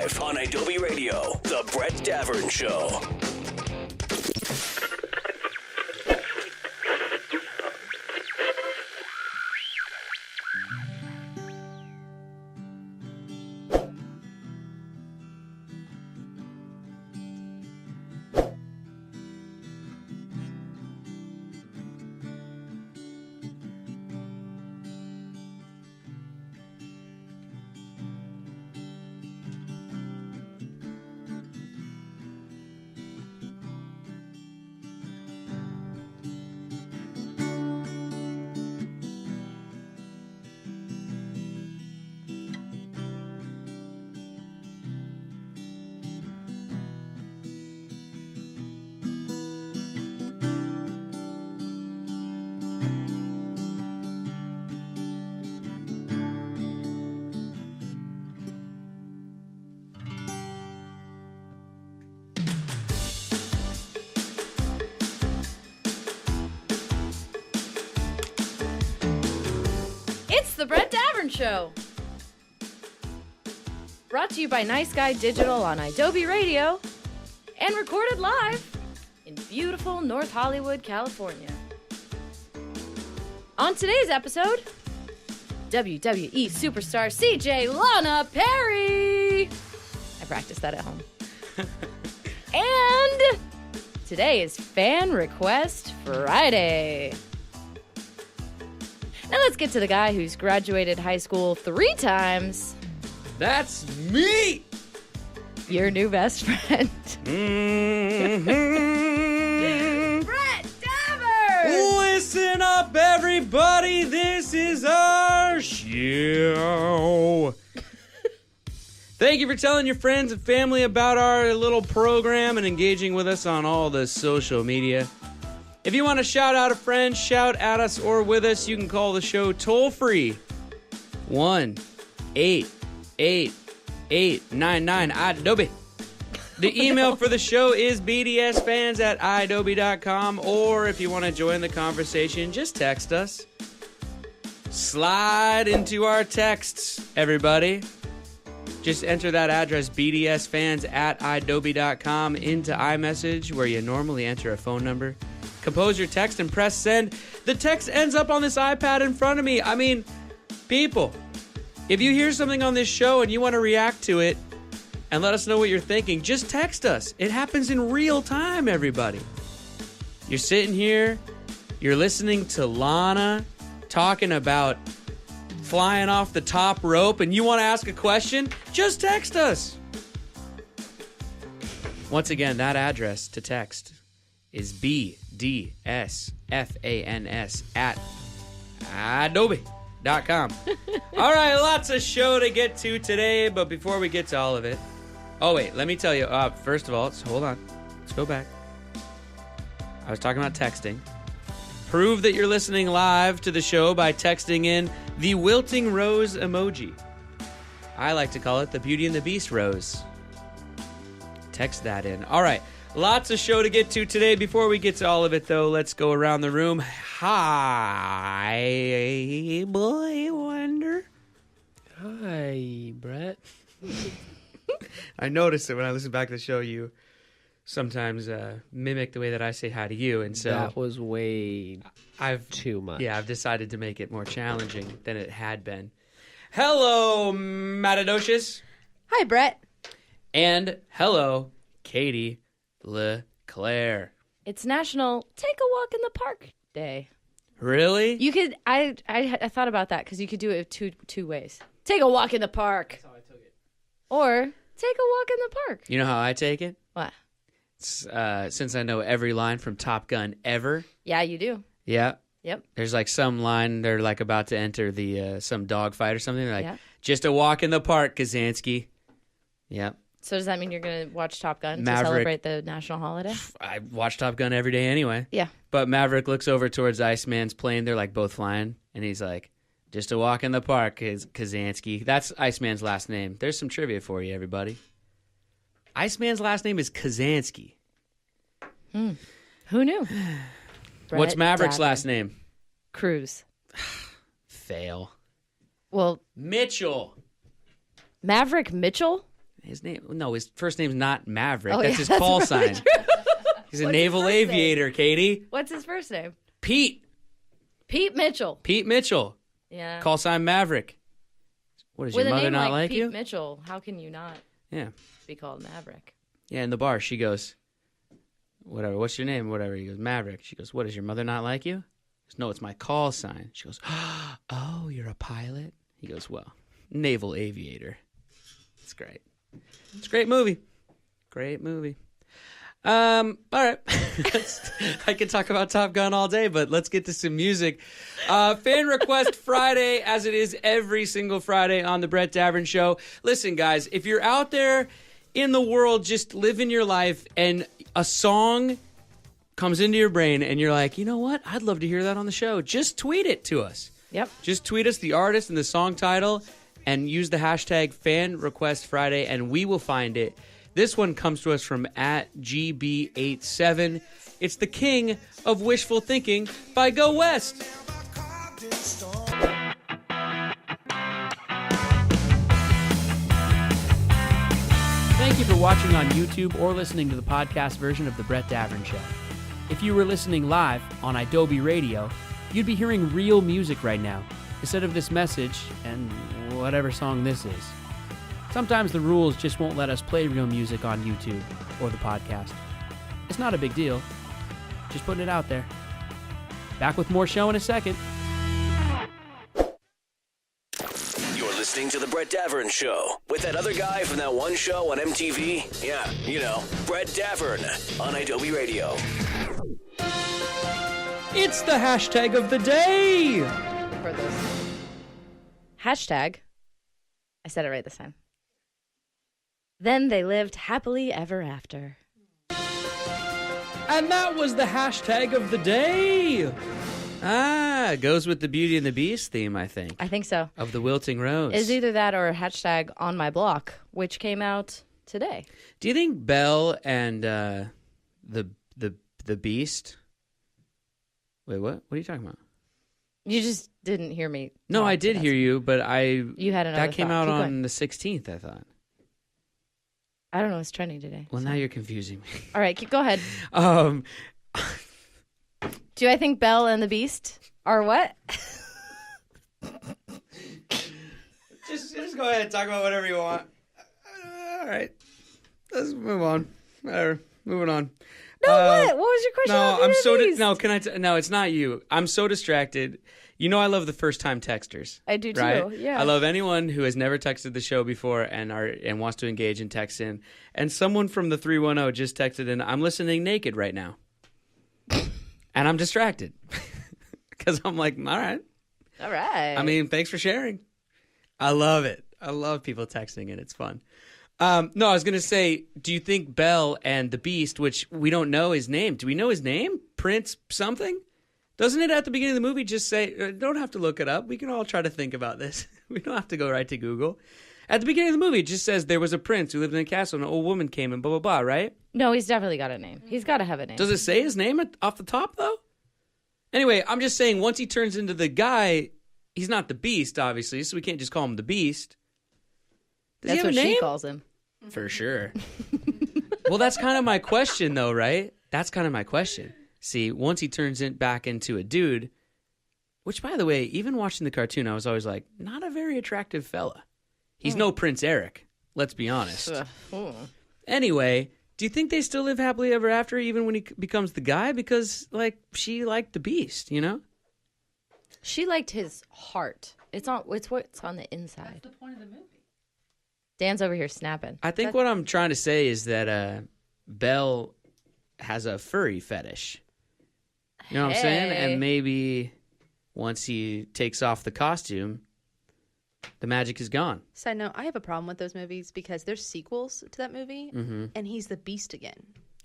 live on Adobe Radio, The Brett Davern Show. The Brett Davern Show. Brought to you by Nice Guy Digital on Adobe Radio and recorded live in beautiful North Hollywood, California. On today's episode, WWE Superstar CJ Lana Perry. I practiced that at home. And today is Fan Request Friday. Now let's get to the guy who's graduated high school 3 times. That's me! Your new best friend. Mm-hmm. Brett Davern! Listen up, everybody. This is our show. Thank you for telling your friends and family about our little program and engaging with us on all the social media. If you want to shout out a friend, shout at us or with us, you can call the show toll free. 1-888-99-ADOBE. The email for the show is bdsfans@idobe.com, or if you want to join the conversation, just text us. Slide into our texts, everybody. Just enter that address, bdsfans@idobe.com, into iMessage, where you normally enter a phone number. Compose your text and press send. The text ends up on this iPad in front of me. I mean, people, if you hear something on this show and you want to react to it and let us know what you're thinking, just text us. It happens in real time, everybody. You're sitting here, you're listening to Lana talking about flying off the top rope, and you want to ask a question, just text us. Once again, that address to text is bdsfans@adobe.com. All right, lots of show to get to today, but before we get to all of it... Oh, wait, let me tell you. First of all, hold on. Let's go back. I was talking about texting. Prove that you're listening live to the show by texting in the wilting rose emoji. I like to call it the Beauty and the Beast rose. Text that in. All right. Lots of show to get to today. Before we get to all of it, though, let's go around the room. Hi, Boy Wonder. Hi, Brett. I noticed that when I listen back to the show, you sometimes mimic the way that I say hi to you, and so that was way too much. Yeah, I've decided to make it more challenging than it had been. Hello, Matadocious. Hi, Brett. And hello, Katie LeClaire. It's National Take a Walk in the Park Day. Really? You could. I thought about that because you could do it two ways. Take a walk in the park. That's how I took it. Or take a walk in the park. You know how I take it? What? Since I know every line from Top Gun ever. Yeah, you do. Yeah. Yep. There's like some line they're like about to enter the some dogfight or something. They're like, yeah. Just a walk in the park, Kazansky. Yep. So does that mean you're going to watch Top Gun Maverick, to celebrate the national holiday? I watch Top Gun every day anyway. Yeah. But Maverick looks over towards Iceman's plane. They're like both flying. And he's like, just a walk in the park, Kazansky. That's Iceman's last name. There's some trivia for you, everybody. Iceman's last name is Kazansky. Who knew? What's Maverick's last name? Cruz. Fail. Well, Mitchell. Maverick Mitchell? his name. No, his first name's not Maverick. Oh, that's yeah, his that's call really sign. true. He's a What's his naval first name? aviator, Katie. What's his first name? Pete. Pete Mitchell. Pete Mitchell. Yeah. Call sign Maverick. What, does With your a mother name not like Pete you? Mitchell, how can you not Yeah. be called Maverick? Yeah, in the bar, she goes, whatever, what's your name? Whatever. He goes, Maverick. She goes, what, does your mother not like you? He goes, no, it's my call sign. She goes, oh, you're a pilot? He goes, well, naval aviator. It's great. It's a great movie. Great movie. All right. I could talk about Top Gun all day, but let's get to some music. Fan Request Friday, as it is every single Friday on the Brett Davern Show. Listen, guys, if you're out there in the world just living your life and a song comes into your brain and you're like, you know what? I'd love to hear that on the show. Just tweet it to us. Yep. Just tweet us the artist and the song title and use the hashtag Fan Request Friday, and we will find it. This one comes to us from @GB87. It's the King of Wishful Thinking by Go West. Thank you for watching on YouTube or listening to the podcast version of The Brett Davern Show. If you were listening live on Adobe Radio, you'd be hearing real music right now, instead of this message and whatever song this is. Sometimes the rules just won't let us play real music on YouTube or the podcast. It's not a big deal. Just putting it out there. Back with more show in a second. You're listening to The Brett Davern Show with that other guy from that one show on MTV. Yeah, you know, Brett Davern on Adobe Radio. It's the hashtag of the day. For this. Hashtag. I said it right this time. Then they lived happily ever after. And that was the hashtag of the day. Ah, goes with the Beauty and the Beast theme, I think. I think so. Of the Wilting Rose. Is either that or hashtag on my block, which came out today. Do you think Belle and the Beast? Wait, what? What are you talking about? You just didn't hear me. No, talk, I so did that's- hear you, but You had another that came thought. out Keep on going. the 16th, I thought. I don't know what's trending today. Well, now you're confusing me. All right, go ahead. Um, Do I think Belle and the Beast are what? just go ahead and talk about whatever you want. All right, let's move on. Whatever, moving on. No, what? What was your question? No, about I'm Beauty so and the Beast? no. Can I? No, it's not you. I'm so distracted. You know, I love the first time texters. I do too. Right? Yeah. I love anyone who has never texted the show before and wants to engage and text in. And someone from the 310 just texted in, I'm listening naked right now. And I'm distracted. Because I'm like, all right. All right. I mean, thanks for sharing. I love it. I love people texting and it's fun. No, I was going to say, do you think Belle and the Beast, which we don't know his name, do we know his name? Prince something? Doesn't it at the beginning of the movie just say, don't have to look it up. We can all try to think about this. We don't have to go right to Google. At the beginning of the movie, it just says there was a prince who lived in a castle and an old woman came and blah, blah, blah, right? No, he's definitely got a name. He's got to have a name. Does it say his name off the top, though? Anyway, I'm just saying, once he turns into the guy, he's not the Beast, obviously, so we can't just call him the Beast. Does That's he have what a name? she calls him. For sure. Well, that's kind of my question, though, right? That's kind of my question. See, once he turns it back into a dude, which, by the way, even watching the cartoon, I was always like, not a very attractive fella. He's no Prince Eric, let's be honest. Anyway, do you think they still live happily ever after, even when he becomes the guy? Because, like, she liked the Beast, you know? She liked his heart. It's what's on the inside. That's the point of the movie. Dan's over here snapping. I think what I'm trying to say is that Belle has a furry fetish. You know what I'm saying? Hey. And maybe once he takes off the costume, the magic is gone. Side note, I have a problem with those movies because there's sequels to that movie, and he's the Beast again.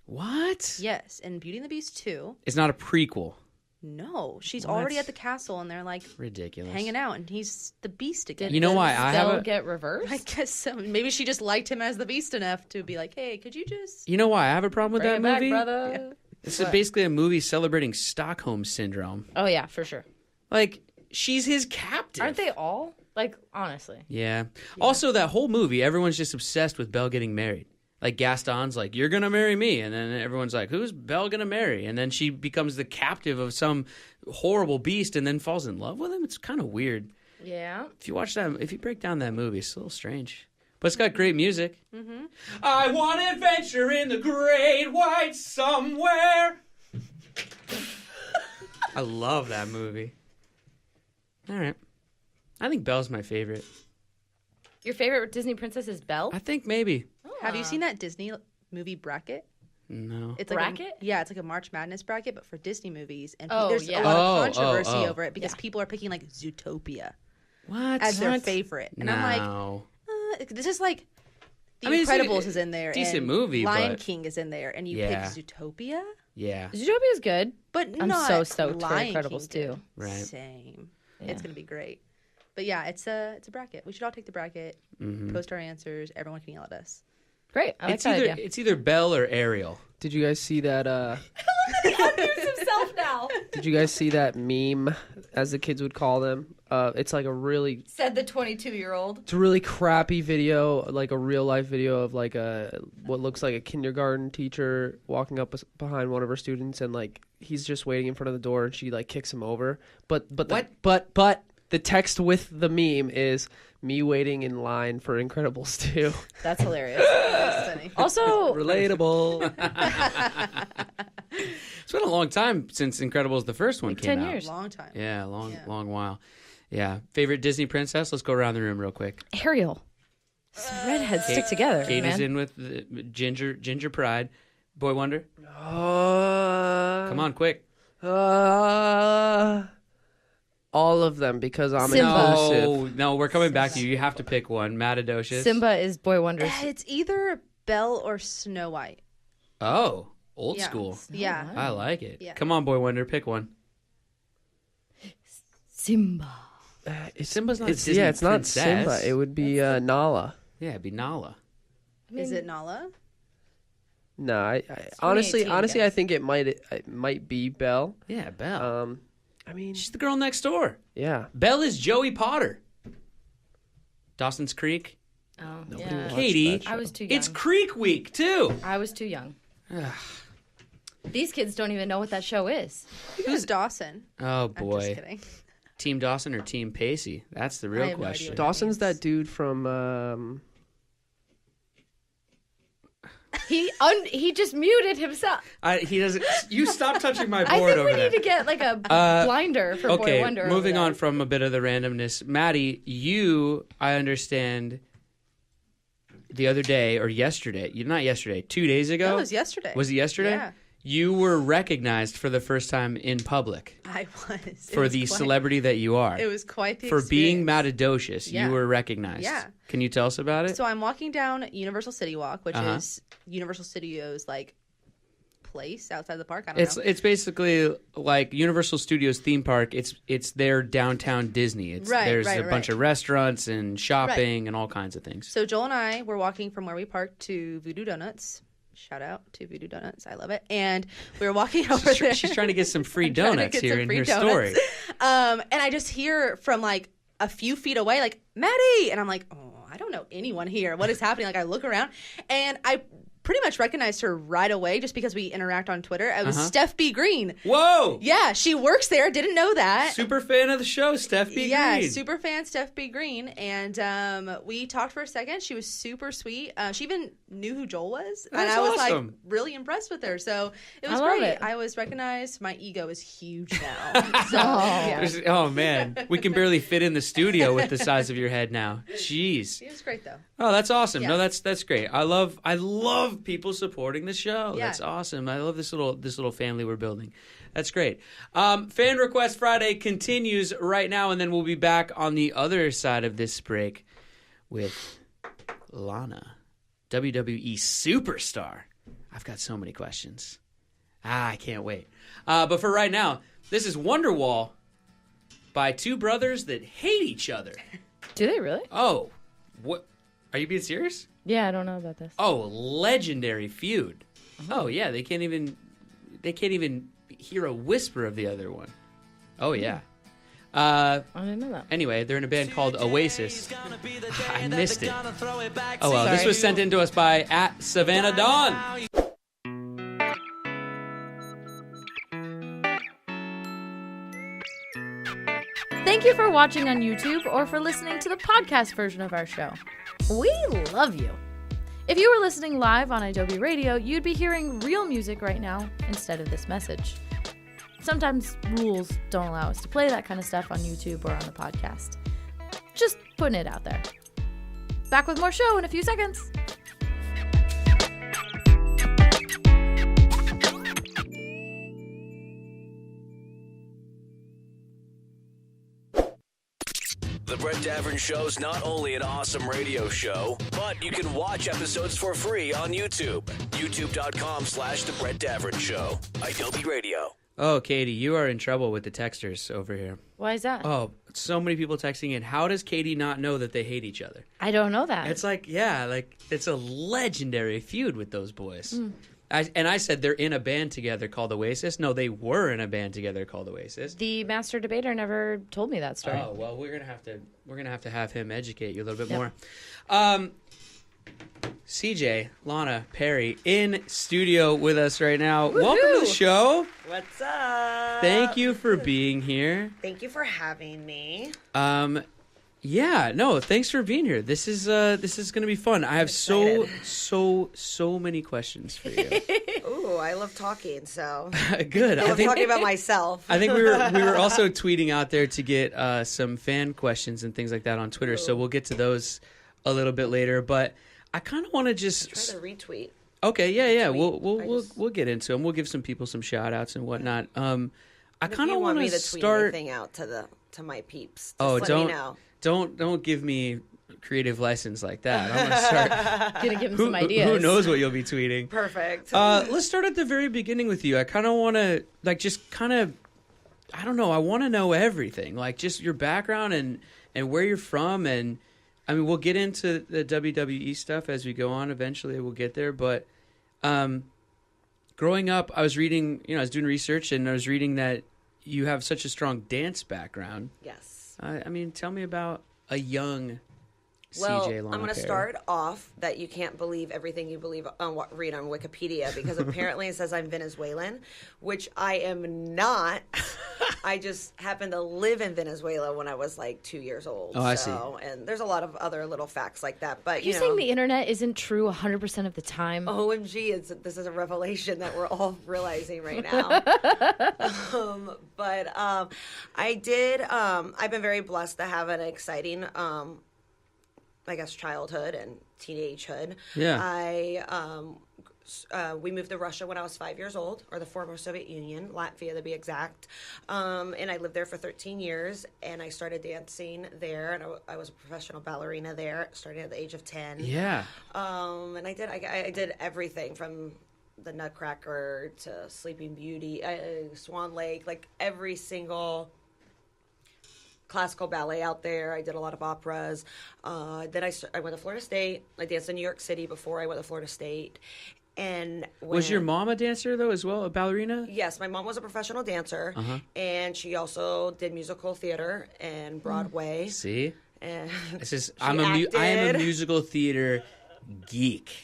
What? Yes, and Beauty and the Beast 2. It's not a prequel. No, she's What? already at the castle, and they're like Ridiculous. hanging out, and he's the Beast again. You know why I have Spell a... get reversed? I guess so. Maybe she just liked him as the Beast enough to be like, hey, could you just... You know why I have a problem with Bring that it back, movie? brother. This is basically a movie celebrating Stockholm Syndrome. Oh yeah, for sure. Like, she's his captive. Aren't they all? Like, honestly. Yeah. Also, that whole movie, everyone's just obsessed with Belle getting married. Like, Gaston's like, you're going to marry me. And then everyone's like, who's Belle going to marry? And then she becomes the captive of some horrible beast and then falls in love with him. It's kind of weird. Yeah. If you break down that movie, it's a little strange. But it's got great music. Mm-hmm. I want adventure in the great white somewhere. I love that movie. All right. I think Belle's my favorite. Your favorite Disney princess is Belle? I think maybe. Have you seen that Disney movie bracket? No. It's bracket? It's like a March Madness bracket, but for Disney movies. And Oh, there's yeah. a lot of controversy oh. over it because people are picking like Zootopia What? as their favorite. And I'm like, this is like The Incredibles is in there. Decent and movie, Lion but... King is in there, and you Yeah. pick Zootopia? Yeah. Zootopia is good. But I'm not so stoked for Lion Incredibles King, 2. dude. Right. Same. Yeah. It's going to be great. But yeah, it's a bracket. We should all take the bracket, post our answers. Everyone can yell at us. Great. I like that idea. It's either Belle or Ariel. Did you guys see that? He unmutes himself now. Did you guys see that meme, as the kids would call them? It's like Said the 22-year-old. It's a really crappy video, like a real life video of like what looks like a kindergarten teacher walking up behind one of her students, and like he's just waiting in front of the door, and she like kicks him over. But the text with the meme is me waiting in line for Incredibles 2. That's hilarious. That's funny. Also, Relatable. It's been a long time since Incredibles the first one came 10 out. years. Long time. Yeah, long while. Yeah. Favorite Disney princess? Let's go around the room real quick. Ariel. Redheads stick together, Kate man. is in with the Ginger Pride. Boy Wonder? Come on, quick. All of them, because I'm Simba. inclusive. No, we're coming back to you. You have to pick one. Matadocious. Simba is Boy Wonder's. It's either Belle or Snow White. Oh, old Yeah. school. Yeah. I like it. Yeah. Come on, Boy Wonder, pick one. Simba. Simba's not a It's Disney it's not princess. Simba. It would be Nala. Yeah, it'd be Nala. Is it Nala? No, I honestly, 2018, I think it might be Belle. Yeah, Belle. I mean, She's the girl next door. yeah. Belle is Joey Potter. Dawson's Creek. Oh, Nobody yeah. watched Katie. that show. I was too young. It's Creek Week, too. I was too young. These kids don't even know what that show is. Who's Dawson? Oh, I'm just boy. kidding. Team Dawson or Team Pacey? That's the real I have no idea question. what Dawson's that dude from. He just muted himself. He doesn't. You stop touching my I board think over we there. need to get like a blinder for Boy Okay, Wonder. over moving there. on from a bit of the randomness. Maddie, you, I understand, the other day or yesterday, not yesterday, 2 days ago? That was yesterday. Was it yesterday? Yeah. You were recognized for the first time in public I was. for the celebrity that you are. It was quite the For being experience. Matadocious, Yeah. you were recognized. Yeah. Can you tell us about it? So I'm walking down Universal City Walk, which Uh-huh. is Universal Studios like place outside the park. I don't know. It's basically like Universal Studios theme park. It's their downtown Disney. There's a bunch of restaurants and shopping and all kinds of things. So Joel and I were walking from where we parked to Voodoo Donuts. Shout out to Voodoo Donuts. I love it. And we were walking over there. She's trying to get some free I'm trying to donuts get here some in free her donuts. story. And I just hear from like a few feet away, like, Maddie. And I'm like, oh, I don't know anyone here. What is happening? Like, I look around and I pretty much recognized her right away just because we interact on Twitter. It was Steph B. Green. Whoa! Yeah, she works there. Didn't know that. Super fan of the show, Steph B. Yeah, Green. super fan Steph B. Green. And we talked for a second. She was super sweet. She even knew who Joel was. And That's I was awesome. like really impressed with her. So it was I love great. it. I was recognized. My ego is huge now. So yeah. Oh man, we can barely fit in the studio with the size of your head now. Jeez. It was great though. Oh, that's awesome. Yeah. No, that's great. I love people supporting the show. Yeah. That's awesome. I love this little family we're building. That's great. Fan Request Friday continues right now, and then we'll be back on the other side of this break with Lana, WWE Superstar. I've got so many questions. I can't wait. But for right now, this is Wonderwall by two brothers that hate each other. Do they really? Oh, what? Are you being serious? Yeah, I don't know about this. Oh, legendary feud. Oh yeah, they can't even hear a whisper of the other one. Oh yeah. I didn't know that. Anyway, they're in a band called Oasis. I missed it. Oh well, Sorry. this was sent in to us by @Savannah Dawn. Thank you for watching on YouTube or for listening to the podcast version of our show. We love you. If you were listening live on Adobe Radio, you'd be hearing real music right now instead of this message. Sometimes rules don't allow us to play that kind of stuff on YouTube or on the podcast. Just putting it out there. Back with more show in a few seconds. The Brett Davern Show's not only an awesome radio show, but you can watch episodes for free on YouTube. YouTube.com/The Brett Davern Show. Adobe Radio. Oh, Katie, you are in trouble with the texters over here. Why is that? Oh, so many people texting in. How does Katie not know that they hate each other? I don't know that. It's like, yeah, like it's a legendary feud with those boys. I said they're in a band together called Oasis. No, they were in a band together called Oasis. The master debater never told me that story. Oh well, we're gonna have him educate you a little bit more. CJ, Lana, Perry in studio with us right now. Woo-hoo! Welcome to the show. What's up? Thank you for being here. Thank you for having me. Yeah, no, thanks for being here. This is gonna be fun. I have so many questions for you. Ooh, I love talking, so Good. I love talking about myself. I think we were also tweeting out there to get some fan questions and things like that on Twitter. So we'll get to those a little bit later. But I kind of want to just try to retweet. Okay, yeah. Tweet. We'll get into them. We'll give some people some shout outs and whatnot. I kind of want want me to to tweet start. anything out to my peeps. Just Oh, let me know. don't give me creative license like that. I'm gonna start. Gonna give him some ideas. Who knows what you'll be tweeting? Perfect. Let's start at the very beginning with you. I kind of want to I don't know. I want to know everything, like just your background and where you're from, and I mean we'll get into the WWE stuff as we go on. Eventually, we'll get there. But growing up, I was reading. I was doing research, and I was reading that you have such a strong dance background. Yes. I mean, tell me about a young Well, CJ I'm Lana going to Perry. start off that you can't believe everything you believe on read on Wikipedia, because apparently it says I'm Venezuelan, which I am not. I just happened to live in Venezuela when I was like 2 years old. Oh, I see. And there's a lot of other little facts like that. But You're saying the internet isn't true 100% of the time? OMG, this is a revelation that we're all realizing right now. I did, I've been very blessed to have an exciting, I guess, childhood and teenagehood. Yeah. We moved to Russia when I was 5 years old, or the former Soviet Union, Latvia to be exact. And I lived there for 13 years, and I started dancing there, and I was a professional ballerina there, starting at the age of 10. Yeah. And I did everything from the Nutcracker to Sleeping Beauty, Swan Lake, like every single classical ballet out there. I did a lot of operas. Then I went to Florida State. I danced in New York City before I went to Florida State. And Was your mom a dancer, though, as well, a ballerina? Yes, my mom was a professional dancer, and she also did musical theater and Broadway. See? And I am a musical theater geek.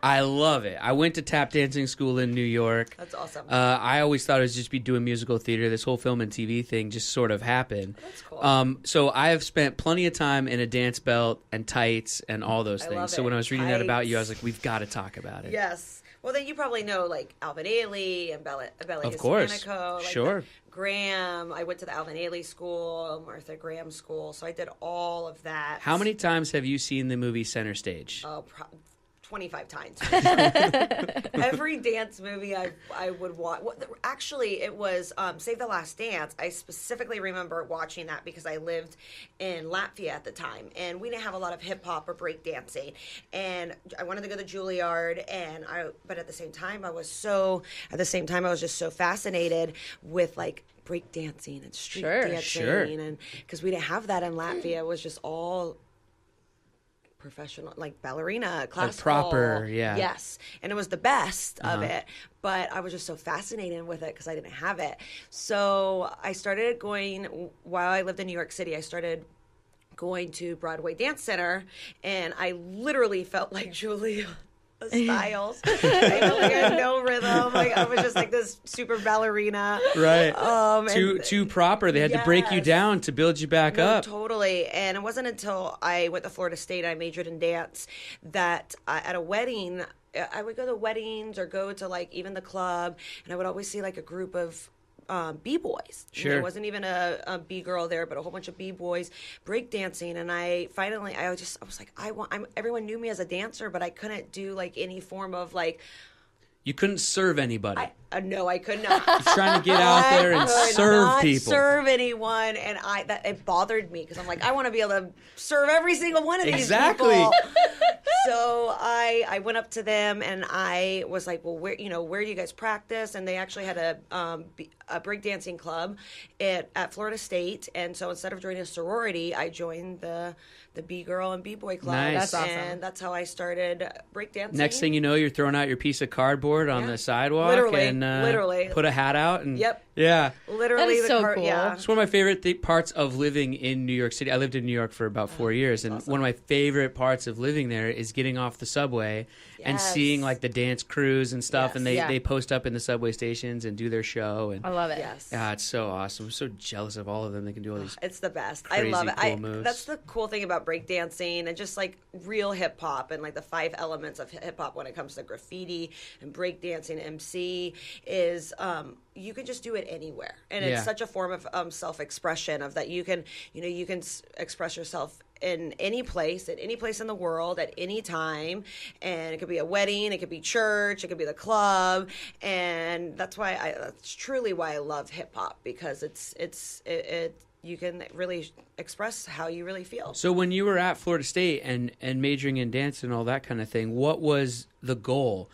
I love it. I went to tap dancing school in New York. That's awesome. I always thought it was just be doing musical theater. This whole film and TV thing just sort of happened. That's cool. So I have spent plenty of time in a dance belt and tights and all those things. love So it. when I was reading that about you, I was Tights. like, we've got to talk about it. Yes. Well, then you probably know like Alvin Ailey and Ballet Of course. Hispanico. Like Sure. Graham. I went to the Alvin Ailey School, Martha Graham School. So I did all of that. How many times have you seen the movie Center Stage? 25 times. Every dance movie I would watch. Actually, it was Save the Last Dance. I specifically remember watching that because I lived in Latvia at the time, and we didn't have a lot of hip hop or break dancing. And I wanted to go to Juilliard, but at the same time, I was just so fascinated with like break dancing and street dancing, and because we didn't have that in Latvia, it was just all professional, like ballerina, classical. proper, yeah. Yes. And it was the best of it. But I was just so fascinated with it because I didn't have it. So I started going, while I lived in New York City, I started going to Broadway Dance Center, and I literally felt like Julia Stiles. I felt like I had no rhythm. Like I was just like this super ballerina. Right. And Too proper. They had to break you Yes. down to build you back No, up. totally. And it wasn't until I went to Florida State, I majored in dance, that at a wedding, I would go to weddings or go to like even the club, and I would always see like a group of B-boys. Sure. There wasn't even a B-girl there, but a whole bunch of B-boys breakdancing. And I was like, everyone knew me as a dancer, but I couldn't do like any form of like, You couldn't serve anybody. no, I could not. You're trying to get out there and I could serve not people. serve anyone, and it bothered me because I'm like, I want to be able to serve every single one of these Exactly. people. So I went up to them and I was like, well, where do you guys practice? And they actually had a breakdancing club at Florida State, and so instead of joining a sorority, I joined the B-girl and B-boy club. Nice. That's awesome. And that's how I started breakdancing. Next thing you know, you're throwing out your piece of cardboard on the sidewalk Literally, and literally. put a hat out. And Yep. Yeah. Literally, That is so cool. Yeah. It's one of my favorite parts of living in New York City. I lived in New York for about 4 years, and one of my favorite parts of living there is getting off the subway and Yes. seeing like the dance crews and stuff, Yes. and they, Yeah. they post up in the subway stations and do their show. And I love it. Yes. yeah, it's so awesome. I'm so jealous of all of them. They can do all these. It's the best. Crazy I love it. cool moves. That's the cool thing about breakdancing and just like real hip hop and like the 5 elements of hip hop when it comes to graffiti and breakdancing, MC is you can just do it anywhere, and Yeah. it's such a form of self-expression of that you can express yourself in any place, at any place in the world, at any time. And it could be a wedding, it could be church, it could be the club. And that's truly why I love hip hop, because it you can really express how you really feel. So when you were at Florida State and majoring in dance and all that kind of thing, what was the goal?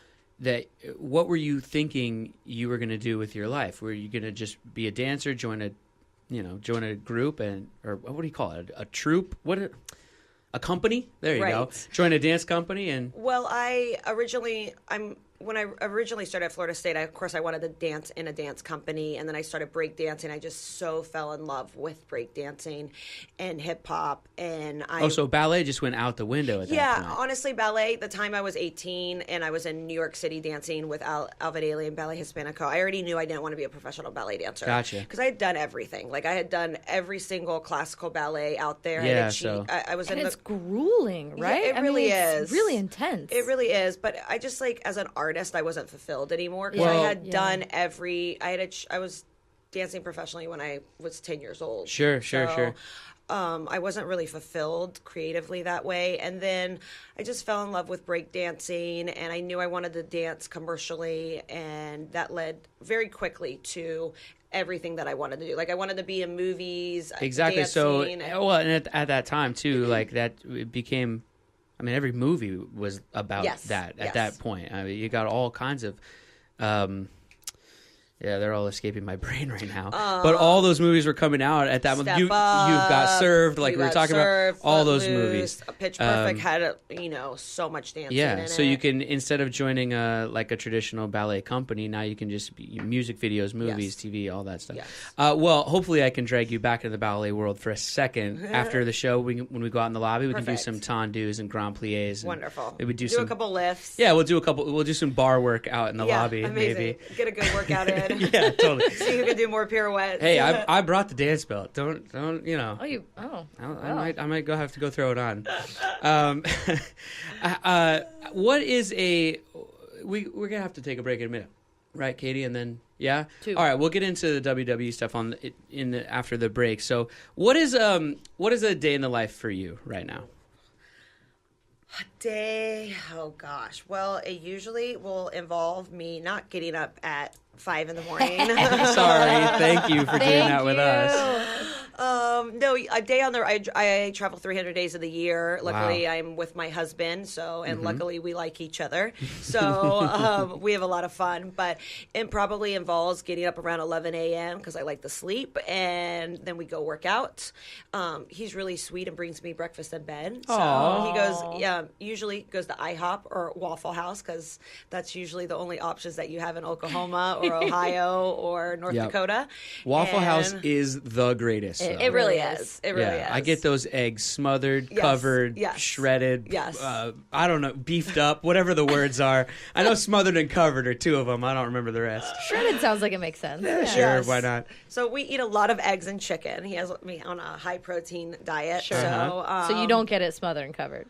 What were you thinking you were going to do with your life? Were you going to just be a dancer, join a group, or what do you call it? A troupe? A company? There you go. Right. Join a dance company and. Well, when I originally started at Florida State, of course I wanted to dance in a dance company, and then I started breakdancing. I just so fell in love with breakdancing and hip hop, and So ballet just went out the window at that point. honestly, ballet. The time I was 18 and I was in New York City dancing with Alva Daly and Ballet Hispanico, I already knew I didn't want to be a professional ballet dancer. Gotcha. Because I had done everything. Like I had done every single classical ballet out there. Yeah, I was And in it's grueling, right? it really it's is. really intense. It really is, but I just like as an artist, I wasn't fulfilled anymore because Well- I had done I was dancing professionally when I was 10 years old. Sure. I wasn't really fulfilled creatively that way, and then I just fell in love with breakdancing, and I knew I wanted to dance commercially, and that led very quickly to everything that I wanted to do. Like I wanted to be in movies, Exactly. dancing, And at that time too, like that it became. I mean, every movie was about Yes, that at yes. that point. I mean, you got all kinds of. Yeah, they're all escaping my brain right now. But all those movies were coming out at that moment. Step You've Up, got served, like You we were Got talking Served, about all those Footloose, movies. Pitch Perfect had so much dancing. Yeah, in so it. you can, instead of joining a traditional ballet company, now you can just be music videos, movies, Yes. TV, all that stuff. Yes. Well, hopefully I can drag you back into the ballet world for a second after the show. When we go out in the lobby, we can do Perfect. some tendus and grand plies. And Wonderful. Maybe do a some. couple lifts. Yeah, we'll do some bar work out in the lobby, amazing. maybe. Get a good workout in. Yeah, totally. See who can do more pirouettes. Hey, I brought the dance belt. Don't I might have to go throw it on. What is we're gonna have to take a break in a minute, right, Katie? And then yeah, 2. all right, we'll get into the WWE stuff after the break. So what is a day in the life for you right now? Day. Oh gosh. Well, it usually will involve me not getting up at 5 in the morning. Sorry, thank you for doing that with us. No, a day on the I travel 300 days of the year. Luckily, I'm with my husband, and luckily we like each other. So we have a lot of fun. But it probably involves getting up around 11 a.m. because I like to sleep, and then we go work out. He's really sweet and brings me breakfast in bed. So he goes, usually goes to IHOP or Waffle House because that's usually the only options that you have in Oklahoma or Ohio or North Dakota. Waffle House is the greatest. It really is. It really is. I get those eggs smothered, covered, shredded. Yes. I don't know, beefed up, whatever the words are. I know smothered and covered are two of them. I don't remember the rest. Shredded sounds like it makes sense. Yeah. Sure, why not? So we eat a lot of eggs and chicken. He has me on a high protein diet. Sure. So you don't get it smothered and covered.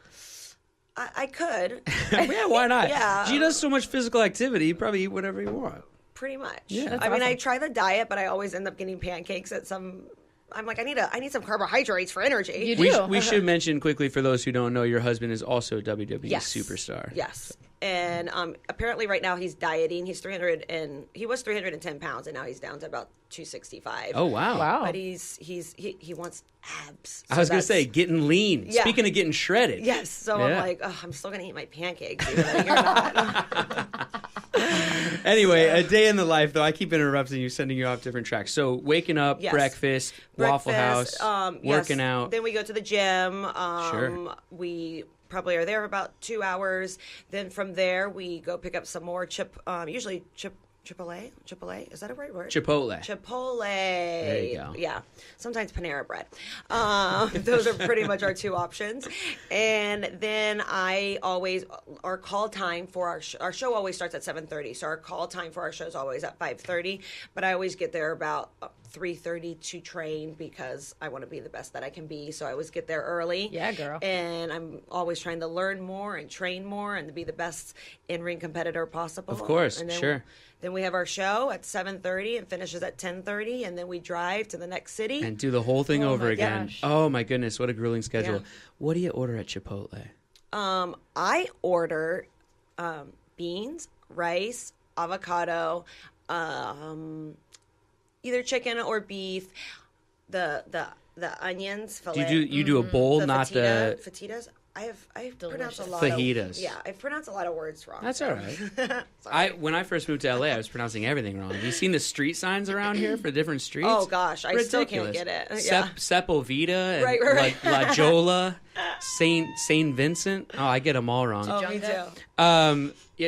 I could. Yeah, why not? Yeah. She does so much physical activity, you probably eat whatever you want. Pretty much. Yeah. I mean, I try the diet, but I always end up getting pancakes at some. I'm like, I need some carbohydrates for energy. You do. We should mention quickly for those who don't know, your husband is also a WWE Superstar. Yes. And apparently right now he's dieting. He was 310 pounds, and now he's down to about 265. Oh, wow. Wow. But he wants abs. I was going to say, getting lean. Yeah. Speaking of getting shredded. Yes. So I'm like, I'm still going to eat my pancakes, even though you're not. Anyway, a day in the life, though. I keep interrupting you, sending you off different tracks. So waking up, breakfast, Waffle House, working out. Then we go to the gym. Sure. We probably are there about 2 hours. Then from there, we go pick up some more usually Chipotle? Is that a right word? Chipotle. There you go. Yeah. Sometimes Panera Bread. Those are pretty much our two options. And then our call time for our show always starts at 7:30. So our call time for our show is always at 5:30. But I always get there about 3:30 to train because I want to be the best that I can be. So I always get there early. Yeah, girl. And I'm always trying to learn more and train more and to be the best in-ring competitor possible. Of course, and then sure. Then we have our show at 7:30 and finishes at 10:30, and then we drive to the next city. And do the whole thing over again. gosh. Oh, my goodness. What a grueling schedule. Yeah. What do you order at Chipotle? I order beans, rice, avocado, either chicken or beef, the onions, filet. You do a bowl, not the fajitas. I've pronounced a lot fajitas. I've pronounced a lot of words wrong. That's all right. When I first moved to LA, I was pronouncing everything wrong. Have you seen the street signs around here for different streets? Oh gosh, I Ridiculous. still can't get it. Yeah. Sepulveda and Right. La Jolla, Saint Vincent. Oh, I get them all wrong. Oh, me too.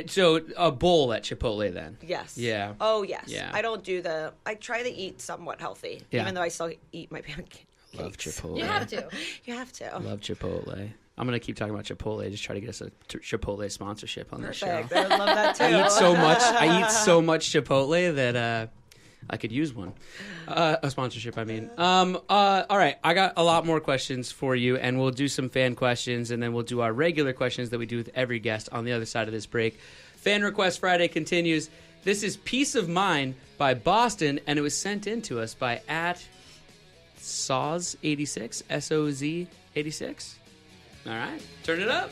So a bowl at Chipotle then. Yes. Yeah. Oh, yes. Yeah. I don't do I try to eat somewhat healthy, Yeah. even though I still eat my pancakes. Love Chipotle. You have to. You have to. Love Chipotle. I'm going to keep talking about Chipotle. Just try to get us a Chipotle sponsorship on this show. Perfect. I would love that too. I eat so much Chipotle that I could use one. A sponsorship, I mean. All right. I got a lot more questions for you, and we'll do some fan questions, and then we'll do our regular questions that we do with every guest on the other side of this break. Fan Request Friday continues. This is Peace of Mind by Boston, and it was sent in to us by @Soz86, SOZ86. All right, turn it up.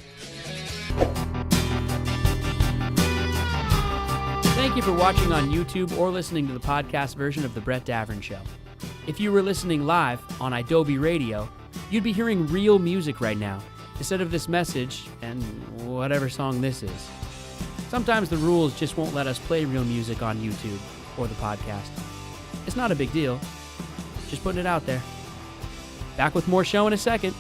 Thank you for watching on YouTube or listening to the podcast version of The Brett Davern Show. If you were listening live on Adobe Radio, you'd be hearing real music right now, instead of this message and whatever song this is. Sometimes the rules just won't let us play real music on YouTube or the podcast. It's not a big deal. Just putting it out there. Back with more show in a second.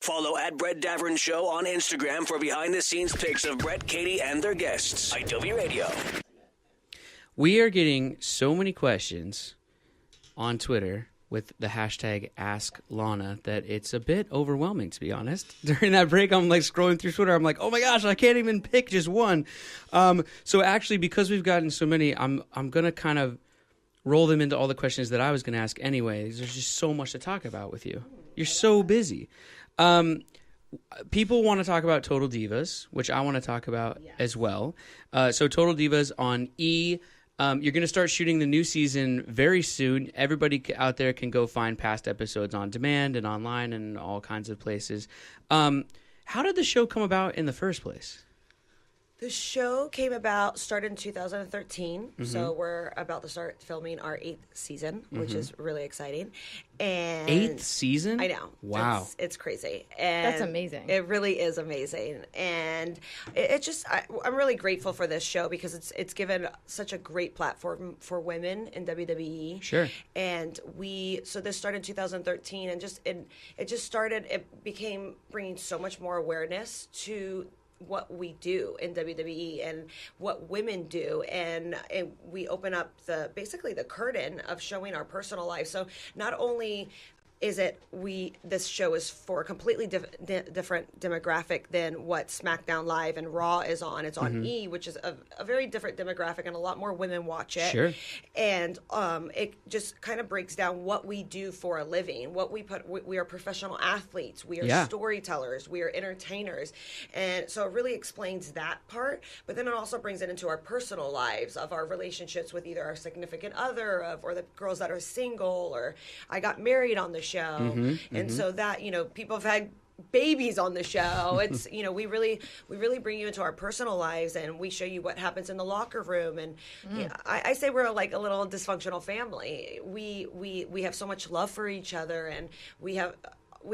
Follow @Brett Davern Show on Instagram for behind-the-scenes pics of Brett, Katie, and their guests. IW Radio. We are getting so many questions on Twitter with the hashtag #AskLana that it's a bit overwhelming, to be honest. During that break, I'm like scrolling through Twitter. I'm like, oh my gosh, I can't even pick just one. So actually, because we've gotten so many, I'm going to kind of roll them into all the questions that I was going to ask anyway. There's just so much to talk about with you. You're so busy. people want to talk about Total Divas, which I want to talk about as well. So Total Divas on E! You're going to start shooting the new season very soon. Everybody out there can go find past episodes on demand and online and all kinds of places. How did the show come about in the first place? The show started in 2013, so we're about to start filming our 8th season, which is really exciting. And 8th season? I know. Wow. It's crazy. And That's amazing. It really is amazing. And I'm really grateful for this show because it's given such a great platform for women in WWE. Sure. And so this started in 2013, and it became bringing so much more awareness to what we do in WWE and what women do, and we open up basically the curtain of showing our personal life. So not only is this show is for a completely different demographic than what SmackDown Live and Raw is on. It's on E!, which is a very different demographic, and a lot more women watch it. Sure. And it just kind of breaks down what we do for a living. We are professional athletes. We are storytellers. We are entertainers. And so it really explains that part. But then it also brings it into our personal lives of our relationships with either our significant other or the girls that are single, or I got married on the show. And so that, people have had babies on the show. It's, we really bring you into our personal lives, and we show you what happens in the locker room. And I say we're like a little dysfunctional family. We have so much love for each other, and we have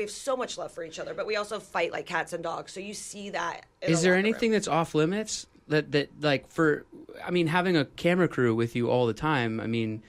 so much love for each other, but we also fight like cats and dogs. So you see that. Is there anything that's off limits that like having a camera crew with you all the time?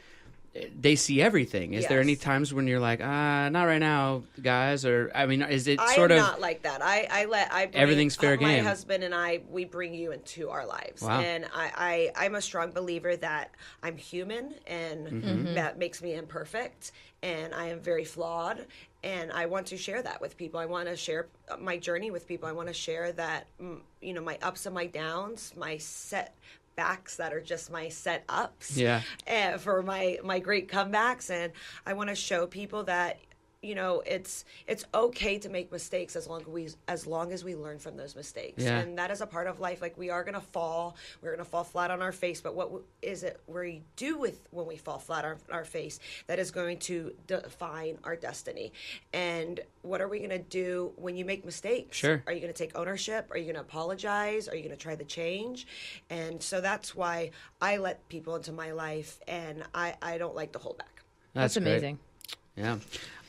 They see everything. Is there any times when you're like, not right now, guys? Or is it sort of? I'm not like that. I bring, everything's fair game. My husband and we bring you into our lives. Wow. And I'm a strong believer that I'm human, and that makes me imperfect, and I am very flawed. And I want to share that with people. I want to share my journey with people. I want to share that, my ups and my downs, my setbacks that are just my set ups for my great comebacks. And I want to show people that it's okay to make mistakes as long as we learn from those mistakes. And that is a part of life. Like, we are going to fall. We're going to fall flat on our face. But what is it we do when we fall flat on our face that is going to define our destiny? And what are we going to do when you make mistakes? Sure. Are you going to take ownership? Are you going to apologize? Are you going to try the change? And so that's why I let people into my life, and I don't like to hold back. That's amazing. Yeah.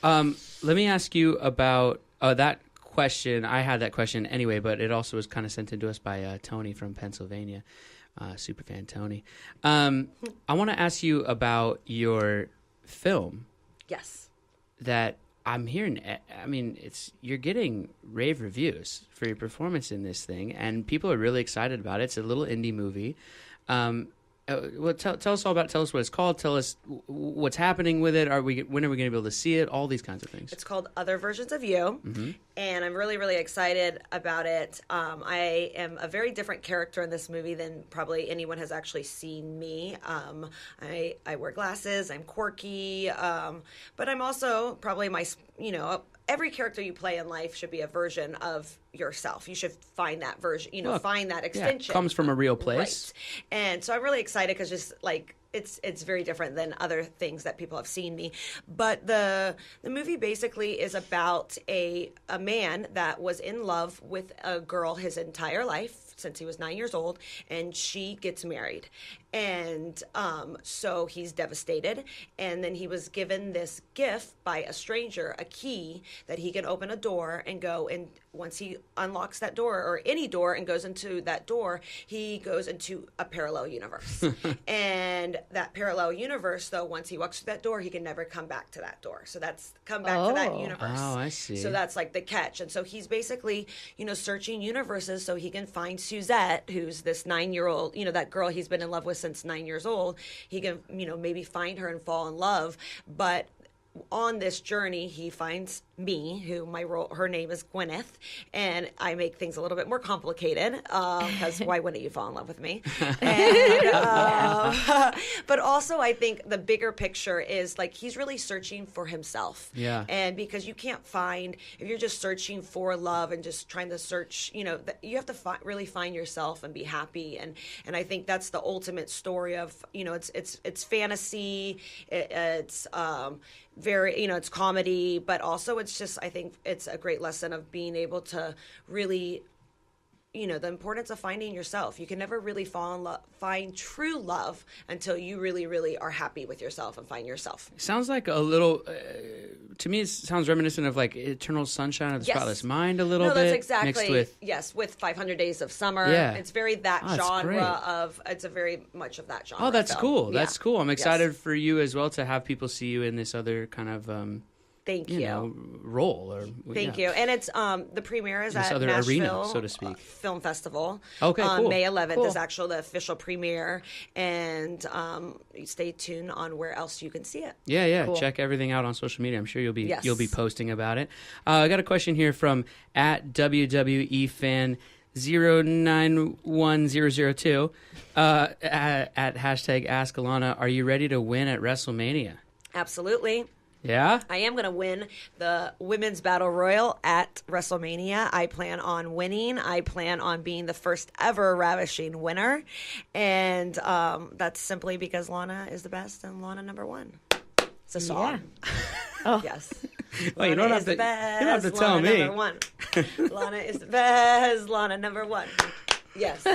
Let me ask you about that question. I had that question anyway, but it also was kind of sent in to us by Tony from Pennsylvania, superfan Tony. I want to ask you about your film. Yes. That I'm hearing. You're getting rave reviews for your performance in this thing, and people are really excited about it. It's a little indie movie. Tell us all about it. Tell us what it's called. Tell us what's happening with it. When are we going to be able to see it? All these kinds of things. It's called Other Versions of You, and I'm really, really excited about it. I am a very different character in this movie than probably anyone has actually seen me. I wear glasses. I'm quirky, but I'm also probably every character you play in life should be a version of yourself. You should find that version, find that extension. Yeah, comes from a real place. Right. And so I'm really excited because just like it's very different than other things that people have seen me. But the movie basically is about a man that was in love with a girl his entire life since he was 9 years old, and she gets married. And so he's devastated. And then he was given this gift by a stranger, a key that he can open a door and go. And once he unlocks that door, or any door, and goes into that door, he goes into a parallel universe. And that parallel universe, though, once he walks through that door, he can never come back to that door. So that's come back to that universe. Oh, I see. So that's like the catch. And so he's basically, searching universes so he can find Suzette, who's this 9-year-old, that girl he's been in love with since 9 years old. He can, maybe find her and fall in love. But on this journey, he finds me, who her name is Gwyneth, and I make things a little bit more complicated because why wouldn't you fall in love with me? And, but also, I think the bigger picture is like he's really searching for himself. Yeah. And because you can't find, if you're just searching for love and just trying to search, you have to really find yourself and be happy. And I think that's the ultimate story of, it's fantasy, it's very, it's comedy, but also it's just, I think it's a great lesson of being able to really, the importance of finding yourself. You can never really find true love until you really, really are happy with yourself and find yourself. Sounds like a little, to me, it sounds reminiscent of like Eternal Sunshine of the Spotless Mind a little bit. No, that's exactly, mixed with, with 500 Days of Summer. Yeah. It's very that genre of, it's a very much of that genre. Oh, that's cool. Yeah. That's cool. I'm excited for you as well to have people see you in this other kind of, Thank you. Role. Thank you. And it's the premiere is this at other Nashville arena, so to speak. Film Festival. Okay, cool. May 11th Cool. is actually the official premiere, and stay tuned on where else you can see it. Yeah. Cool. Check everything out on social media. I'm sure you'll be Yes. posting about it. I got a question here from at WWE fan 091002 at hashtag Ask Lana. Are you ready to win at Wrestle Mania? Absolutely. Yeah. I am going to win the Women's Battle Royal at WrestleMania. I plan on winning. I plan on being the first ever Ravishing winner. And that's simply because Lana is the best and Lana #1. It's a song. Oh. Yes. Well, you don't have to tell me. #1. Lana is the best. Lana #1. Yes.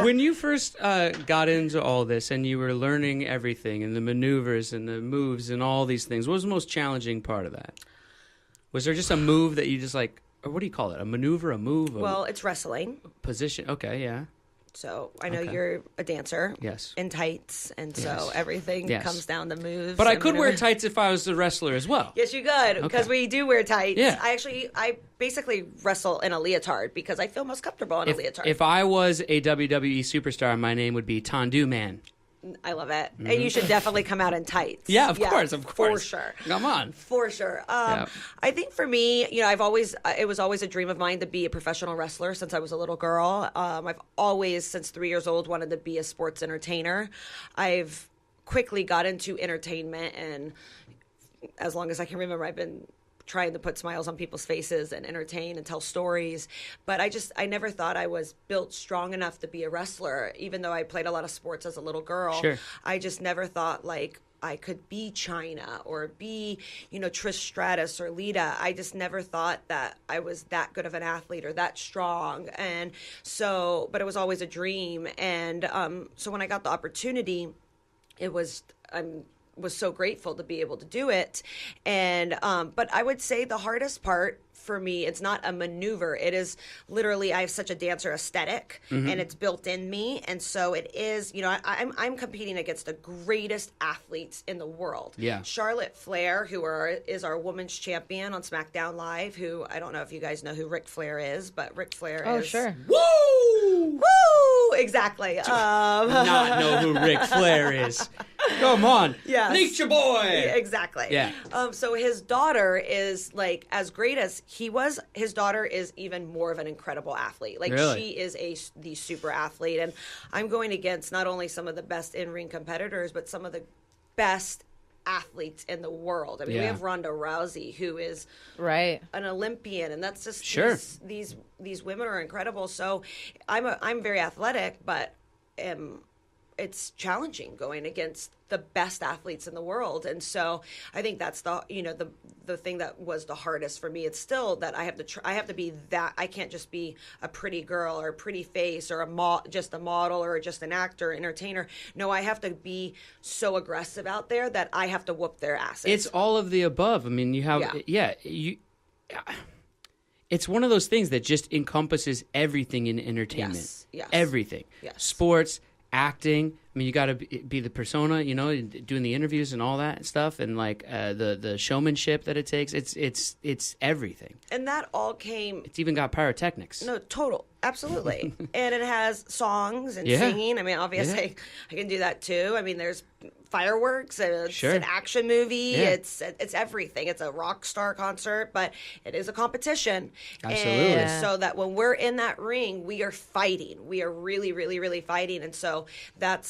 When you first got into all this and you were learning everything and the maneuvers and the moves and all these things, what was the most challenging part of that? Was there just a move that you just like, or what do you call it? A maneuver, a move? Well, it's wrestling. Position. Okay, yeah. So I know Okay. you're a dancer. Yes. In tights. And so Yes. everything Yes. comes down to moves. But I and could wear whatever. tights if I was a wrestler as well. Yes, you could, because Okay. we do wear tights. Yeah. I basically wrestle in a leotard because I feel most comfortable in a leotard. If I was a WWE superstar, my name would be Tondu Man. I love it. And you should definitely come out in tights. Yeah, of course. For sure. Come on. For sure. Yeah. I think for me, it was always a dream of mine to be a professional wrestler since I was a little girl. I've always, since 3 years old, wanted to be a sports entertainer. I've quickly got into entertainment, and as long as I can remember, I've been trying to put smiles on people's faces and entertain and tell stories. But I never thought I was built strong enough to be a wrestler, even though I played a lot of sports as a little girl. Sure. I just never thought like I could be China or be, Trish Stratus or Lita. I just never thought that I was that good of an athlete or that strong. And so, but it was always a dream. And so when I got the opportunity, was so grateful to be able to do it. And but I would say the hardest part for me, it's not a maneuver. It is literally, I have such a dancer aesthetic, and it's built in me. And so it is, I'm competing against the greatest athletes in the world. Yeah. Charlotte Flair, is our women's champion on SmackDown Live, who, I don't know if you guys know who Ric Flair is, but Ric Flair Oh, is... sure. Woo! Woo! Exactly. Not know who Ric Flair is. Come on. Yes. Nature Boy. Exactly. Yeah. So his daughter is like as great as he was. His daughter is even more of an incredible athlete. Like Really? she is the super athlete, and I'm going against not only some of the best in-ring competitors, but some of the best athletes in the world. I mean, we Yeah. have Ronda Rousey, who is Right. an Olympian, and that's just Sure. these women are incredible. So I'm very athletic, but it's challenging going against the best athletes in the world. And so I think that's the thing that was the hardest for me. It's still that I have to be that. I can't just be a pretty girl or a pretty face or just a model or just an actor, entertainer. No, I have to be so aggressive out there that I have to whoop their asses. It's all of the above. I mean, you have, it's one of those things that just encompasses everything in entertainment. Yes. Everything. Yes. Sports, acting. I mean, you got to be the persona, doing the interviews and all that stuff, and like the showmanship that it takes. It's everything. And that all came. It's even got pyrotechnics. No, total. Absolutely. And it has songs and Yeah. singing. I mean, obviously, I can do that too. I mean, there's fireworks. It's Sure. an action movie. Yeah. It's everything. It's a rock star concert, but it is a competition. Absolutely. And so that when we're in that ring, we are fighting. We are really, really, really fighting. And so that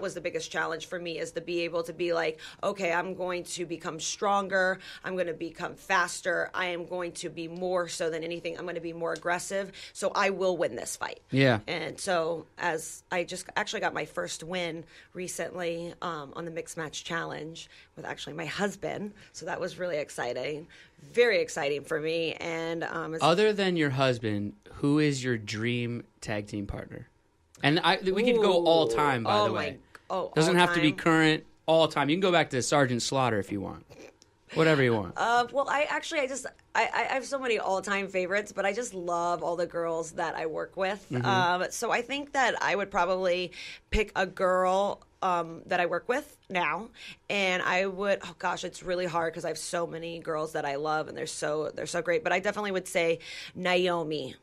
was the biggest challenge for me, is to be able to be like, okay, I'm going to become stronger. I'm going to become faster. I am going to be more so than anything. I'm going to be more aggressive. So I will win this fight. Yeah. And so as I just actually got my first win recently on the Mixed Match Challenge with actually my husband. So that was really exciting. Very exciting for me. And Other than your husband, who is your dream tag team partner? And we could go all time, by the way. Doesn't have to be current, all time. You can go back to Sergeant Slaughter if you want. Whatever you want. Well, I have so many all-time favorites, but I just love all the girls that I work with. So I think that I would probably pick a girl that I work with now, and I would. Oh gosh, it's really hard because I have so many girls that I love, and they're so great. But I definitely would say Naomi.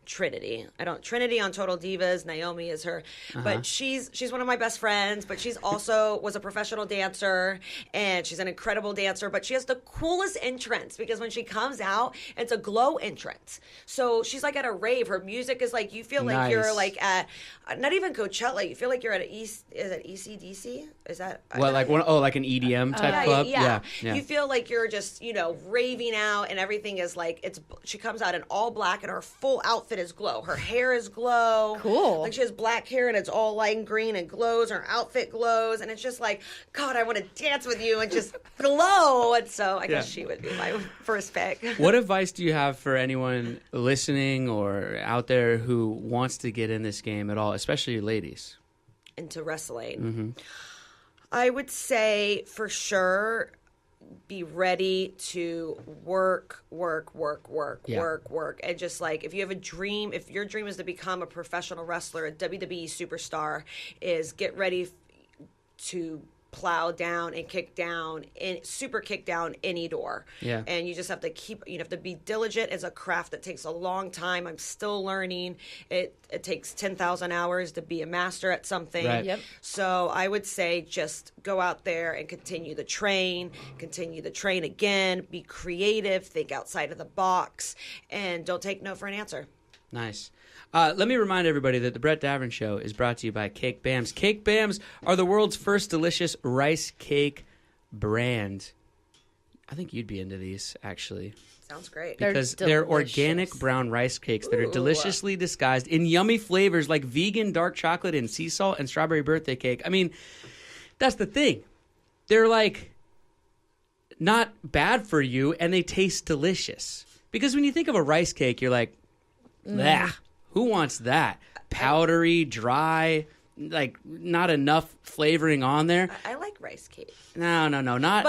Trinity on Total Divas. Naomi is her, but she's one of my best friends, but she's also was a professional dancer, and she's an incredible dancer, but she has the coolest entrance because when she comes out, it's a glow entrance. So she's like at a rave. Her music is like, you feel like you're like at, not even Coachella, you feel like you're at is it ECDC? Is that like an EDM type club? Yeah. You feel like you're just, raving out, and everything is like, she comes out in all black, and her full outfit is glow. Her hair is glow. Cool. Like she has black hair, and it's all lime green and glows. Her outfit glows, and it's just like, God, I want to dance with you and just glow. And so I guess she would be my first pick. What advice do you have for anyone listening or out there who wants to get in this game at all, especially ladies? Into wrestling. I would say for sure be ready to work, and just like, if you have a dream, if your dream is to become a professional wrestler, a WWE superstar, is get ready to plow down and kick down any door. Yeah. And you just have to you have to be diligent. It's a craft that takes a long time. I'm still learning. It takes 10,000 hours to be a master at something. Right. Yep. So I would say just go out there and continue to train again, be creative, think outside of the box, and don't take no for an answer. Nice. Let me remind everybody that the Brett Davern Show is brought to you by Cake Bams. Cake Bams are the world's first delicious rice cake brand. I think you'd be into these, actually. Sounds great. Because they're organic brown rice cakes that are deliciously disguised in yummy flavors like vegan dark chocolate and sea salt and strawberry birthday cake. I mean, that's the thing. They're like not bad for you, and they taste delicious. Because when you think of a rice cake, you're like, bah. Who wants that? Powdery, dry, like not enough flavoring on there. I like rice cake. No, not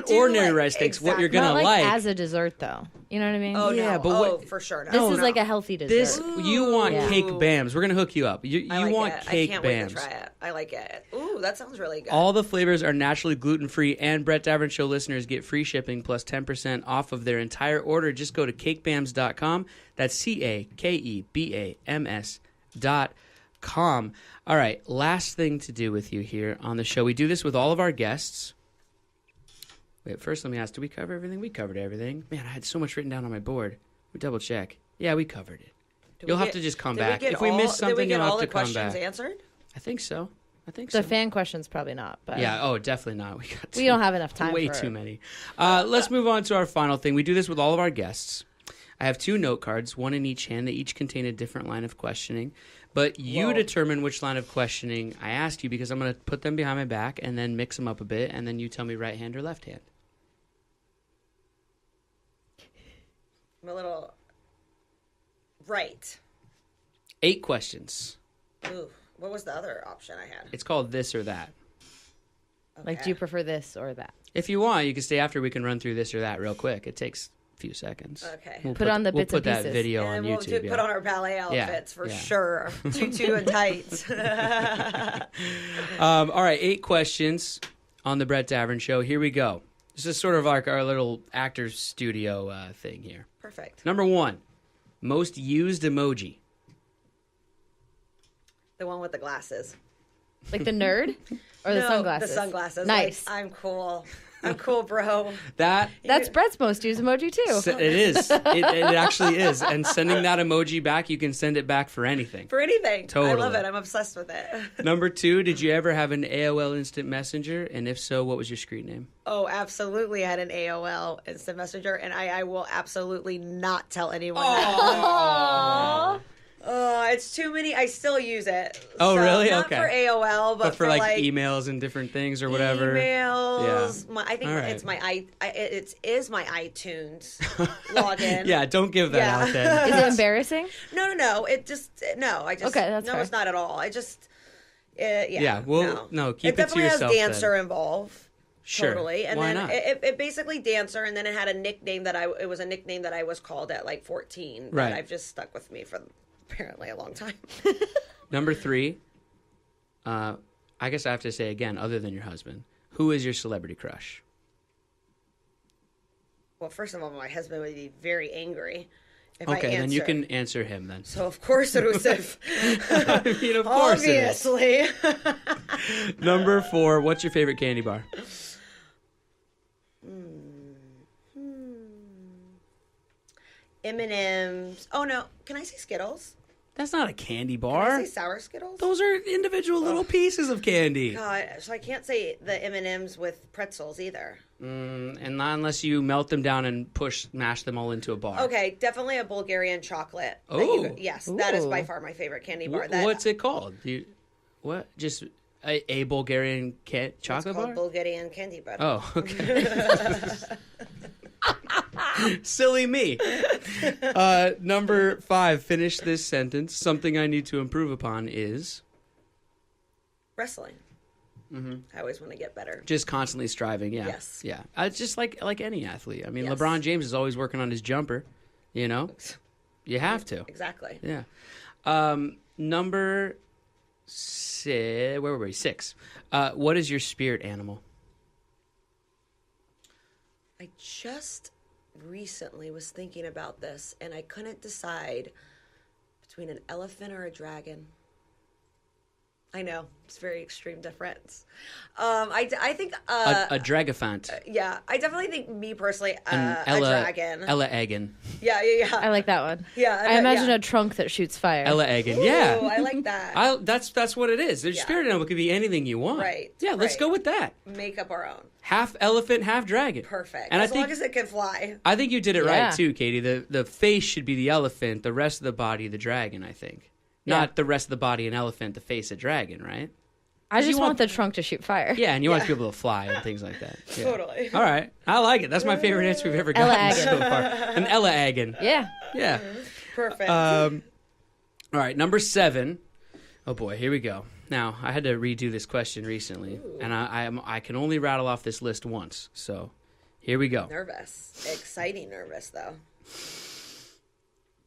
do ordinary like- rice cakes. What you're Not gonna like as a dessert, though. You know what I mean? Oh, Yeah, no. but for sure. No. This is like a healthy dessert. This you want Yeah. cake bams. We're gonna hook you up. You I like want it. cake I can't bams. wait to try it. I like it. Ooh, that sounds really good. All the flavors are naturally gluten-free, and Brett Davern Show listeners get free shipping plus 10% off of their entire order. Just go to cakebams.com. That's CAKEBAMS.com. All right, last thing to do with you here on the show. We do this with all of our guests. Wait, first let me ask, did we cover everything? We covered everything. Man, I had so much written down on my board. We double check. Yeah, we covered it. You'll have to just come back. If we missed something, you'll have to come back. Did we get all the questions answered? I think so. The fan questions probably not, but Yeah, oh, definitely not. we don't have enough time Way for too it. many. Let's move on to our final thing. We do this with all of our guests. I have 2 note cards, one in each hand. They each contain a different line of questioning. But you determine which line of questioning I ask you, because I'm going to put them behind my back and then mix them up a bit, and then you tell me right hand or left hand. I'm a little right. 8 questions. Ooh, what was the other option I had? It's called this or that. Like, do you prefer this or that? If you want, you can stay after. We can run through this or that real quick. It takes a few seconds. Okay. Put on the bits We'll and put that pieces. video on And we'll YouTube. put on our ballet outfits for yeah. sure. Tutu and tights. All right, 8 questions on the Brett Davern Show. Here we go. This is sort of like our little actor's studio thing here. Perfect. Number 1, most used emoji. The one with the glasses. Like the nerd or the No, sunglasses? The sunglasses. Nice. Like, I'm cool. I'm cool, bro. That's Brett's most used emoji too. It is. It actually is. And sending that emoji back, you can send it back for anything. For anything. Totally. I love it. I'm obsessed with it. Number 2, did you ever have an AOL Instant Messenger? And if so, what was your screen name? Oh, absolutely. I had an AOL Instant Messenger, and I will absolutely not tell anyone that. It's too many. I still use it. Oh, really? Not Okay. for AOL, but for like emails and different things or whatever. Emails. Yeah. I think All right. it's it is my iTunes login. Yeah, don't give that out then. Is it embarrassing? No. I just Okay, that's no, fair. it's not at all. I just Yeah, well, no, keep it it to definitely yourself has Dancer then. involved. Sure. Totally. And Why then not? it basically Dancer, and then it had a nickname it was a nickname that I was called at like 14. Right. That I've just stuck with me for apparently a long time. Number 3, I guess I have to say again, other than your husband, who is your celebrity crush? Well, first of all, my husband would be very angry if I Okay, then you answer. can answer him then. So of course it was if I mean, of course it is. obviously. Number 4, what's your favorite candy bar? M&M's. Oh no, can I say Skittles? That's not a candy Can bar. I say sour Skittles? Those are individual little pieces of candy. God, so I can't say the M&M's with pretzels either. And not unless you melt them down and mash them all into a bar. Okay, definitely a Bulgarian chocolate. Oh. Yes, that is by Ooh. far my favorite candy Wh- bar. What's it called? What? Just a Bulgarian It's chocolate called bar? Bulgarian candy bar. Oh, okay. Silly me. Number 5, finish this sentence. Something I need to improve upon is Wrestling. I always want to get better. just constantly striving. Yeah. Yes. Yeah. It's just like any athlete. I mean, Yes. LeBron James is always working on his jumper. You know, you have to. Exactly. Yeah. Number 6. Where were we? 6. What is your spirit animal? I just recently was thinking about this, and I couldn't decide between an elephant or a dragon. I know it's a very extreme difference. I think A dragafant. yeah, I definitely think me personally An a dragon. Ella Egan. Yeah. I like that one. Yeah, I imagine yeah. a trunk that shoots fire. Ella Egan. Ooh, Yeah. I like that. That's what it is. Their Yeah. spirit animal could be anything you want. Right, Yeah, let's right. go with that. Make up our own. Half elephant, half dragon. Perfect. And as I think long as it can fly. I think you did it Yeah. right too, Katie. The face should be the elephant, the rest of the body the dragon, I think. Not the rest of the body an elephant, the face a dragon, right? I just you want want- the trunk to shoot fire. Yeah, and you want to be able to fly and things like that. Yeah. Totally. All right. I like it. That's my favorite answer we've ever Ella gotten so Egan. far. An Ella Egan. Yeah. Yeah. Perfect. All right, number 7. Oh boy, here we go. Now I had to redo this question recently, and I can only rattle off this list once. So here we go. Nervous. Exciting nervous, though.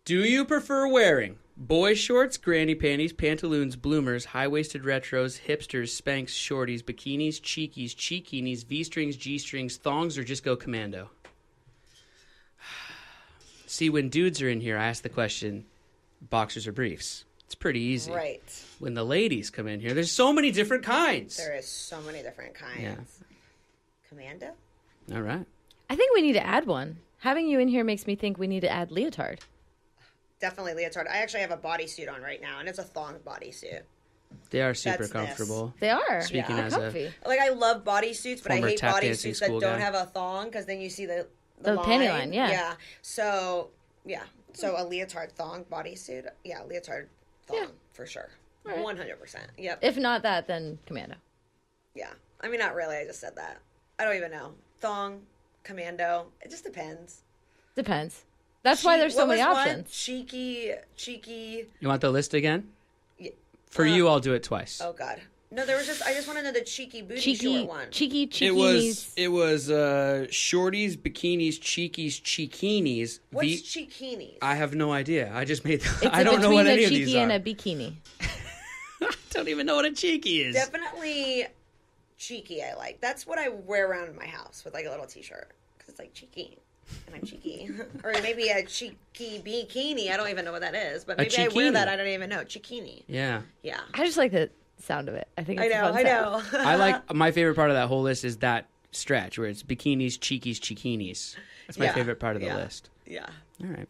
Do you prefer wearing boy shorts, granny panties, pantaloons, bloomers, high-waisted retros, hipsters, Spanx, shorties, bikinis, cheekies, cheekinis, V-strings, G-strings, thongs, or just go commando? See, when dudes are in here, I ask the question, boxers or briefs? It's pretty easy. Right. When the ladies come in here, there's so many different kinds. There is so many different kinds. Yeah. Commando? All right. I think we need to add one. Having you in here makes me think we need to add leotard. Definitely leotard. I actually have a bodysuit on right now, and it's a thong bodysuit. They are super That's this. comfortable. They are. Speaking They're as a- comfy. Like, I love bodysuits, but I Former hate tap dancing bodysuits that school don't guy. have a thong, because then you see the The line. panty line, yeah. Yeah. So, yeah. So a leotard thong bodysuit. Yeah, leotard thong, Yeah. for sure. Right. 100%. Yep. If not that, then commando. Yeah. I mean, not really. I just said that. I don't even know. Thong, commando. It just depends. Depends. That's why there's so What many was one? options. Cheeky. You want the list again? Yeah. For you, I'll do it twice. Oh, God. No, there was just, I just want to know the cheeky booty short one. Cheeky, It was shorties, bikinis, cheekies, cheekinis. What's cheekinis? I have no idea. I just made. It's I don't know between what a any of cheeky these and are. a bikini. I don't even know what a cheeky is. Definitely cheeky, I like. That's what I wear around in my house with like a little t-shirt. Because it's like cheeky. And I'm cheeky. Or maybe a cheeky bikini. I don't even know what that is. But maybe I wear cheekini. that. I don't even know. Cheekini. Yeah. Yeah. I just like the sound of it. I think I it's a know, fun I sound. know. I like my favorite part of that whole list is that stretch where it's bikinis, cheekies, chikinis. That's my Yeah, favorite part of the yeah. list. Yeah. All right.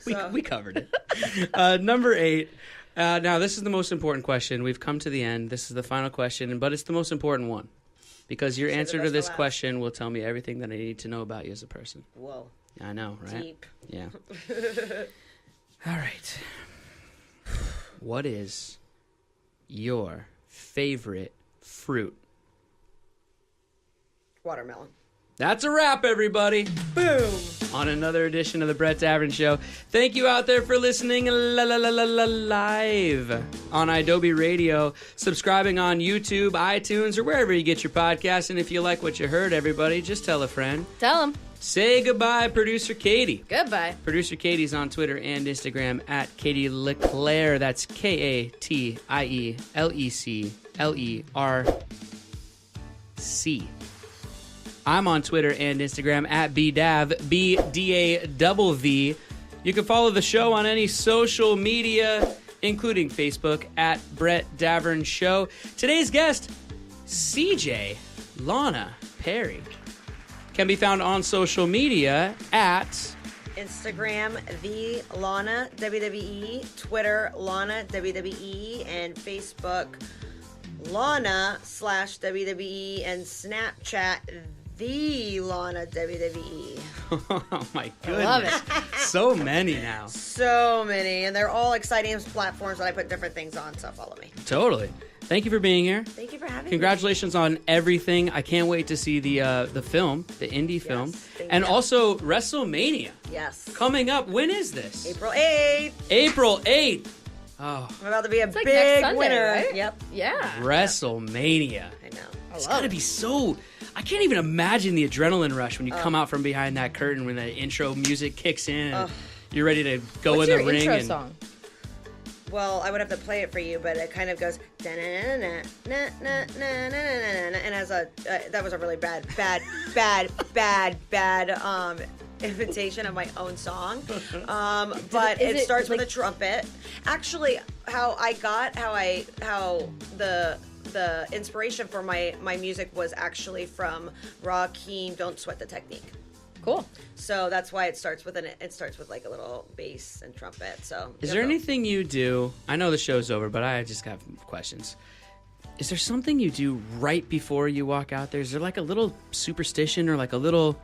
So- we covered it. Number 8. Now, this is the most important question. We've come to the end. This is the final question, but it's the most important one because your Save the answer to best this for last. question will tell me everything that I need to know about you as a person. Whoa. I know, right? Deep. Yeah. All right. What is your favorite fruit? Watermelon. That's a wrap, everybody. Boom. On another edition of the Brett Davern Show. Thank you out there for listening live on Adobe Radio, subscribing on YouTube, iTunes, or wherever you get your podcasts. And if you like what you heard, everybody, just tell a friend. Tell them. Say goodbye, Producer Katie. Goodbye. Producer Katie's on Twitter and Instagram at Katie Leclerc. That's KATIELECLERC. I'm on Twitter and Instagram at BDAV, BDAVV. You can follow the show on any social media, including Facebook at Brett Davern Show. Today's guest, CJ Lana Perry, can be found on social media at Instagram, the Lana WWE, Twitter, Lana WWE, and Facebook, Lana/WWE, and Snapchat, the Lana WWE. oh my goodness. Love it. So many now. So many, and they're all exciting platforms that I put different things on, so follow me. Totally. Thank you for being here. Thank you for having me. Congratulations on everything. I can't wait to see the film, the indie film. thank And you. also Wrestle Mania Yes. coming up. When is this? April 8th. April 8th. Oh, I'm about to be a like big next Sunday, winner. right? Yep. Yeah. WrestleMania. I know. It's gotta be so. I can't even imagine the adrenaline rush when you come out from behind that curtain when the intro music kicks in. And you're ready to go What's in your the ring. intro And song? Well, I would have to play it for you, but it kind of goes and as a that was a really bad imitation of my own song. But Is it it starts with like- a trumpet. Actually, how the inspiration for my music was actually from Rakim Don't Sweat the Technique. Cool. So that's why it starts with like a little bass and trumpet. So Is there anything you do? I know the show's over, but I just got questions. Is there something you do right before you walk out there? Is there like a little superstition or like a little?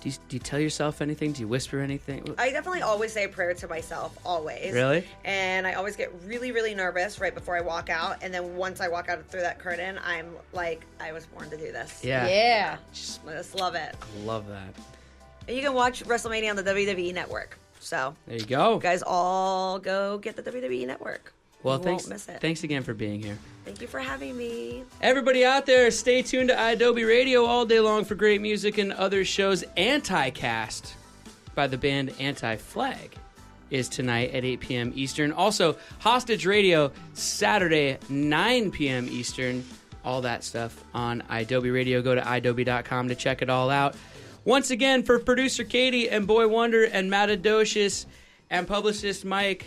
Do you tell yourself anything? Do you whisper anything? I definitely always say a prayer to myself, always. Really? And I always get really, really nervous right before I walk out. And then once I walk out through that curtain, I'm like, I was born to do this. Yeah. Yeah. I just love it. I love that. And you can watch WrestleMania on the WWE Network. So There you go. you guys all go get the WWE Network. Well, You thanks. won't miss it. Thanks again for being here. Thank you for having me. Everybody out there, stay tuned to Adobe Radio all day long for great music and other shows. Anti-Cast by the band Anti-Flag is tonight at 8 p.m. Eastern. Also, Hostage Radio, Saturday, 9 p.m. Eastern. All that stuff on Adobe Radio. Go to adobe.com to check it all out. Once again, for producer Katie and Boy Wonder and Matadocious and publicist Mike,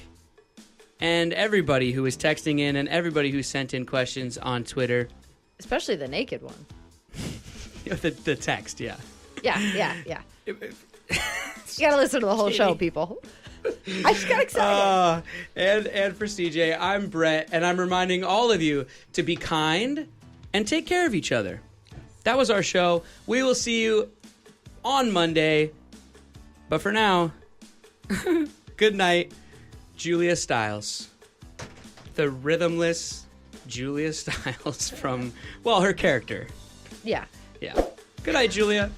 and everybody who was texting in and everybody who sent in questions on Twitter. Especially the naked one. The text, yeah. Yeah. You gotta listen to the whole show, people. I just got excited. And for CJ, I'm Brett, and I'm reminding all of you to be kind and take care of each other. That was our show. We will see you on Monday. But for now, good night. Julia Stiles. The rhythmless Julia Stiles from, well, her character. Yeah. Yeah. Good night, Julia.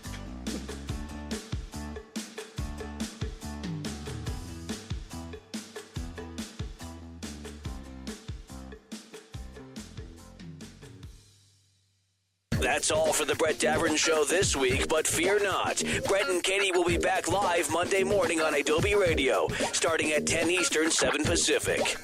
That's all for the Brett Davern Show this week, but fear not. Brett and Katie will be back live Monday morning on Adobe Radio, starting at 10 Eastern, 7 Pacific.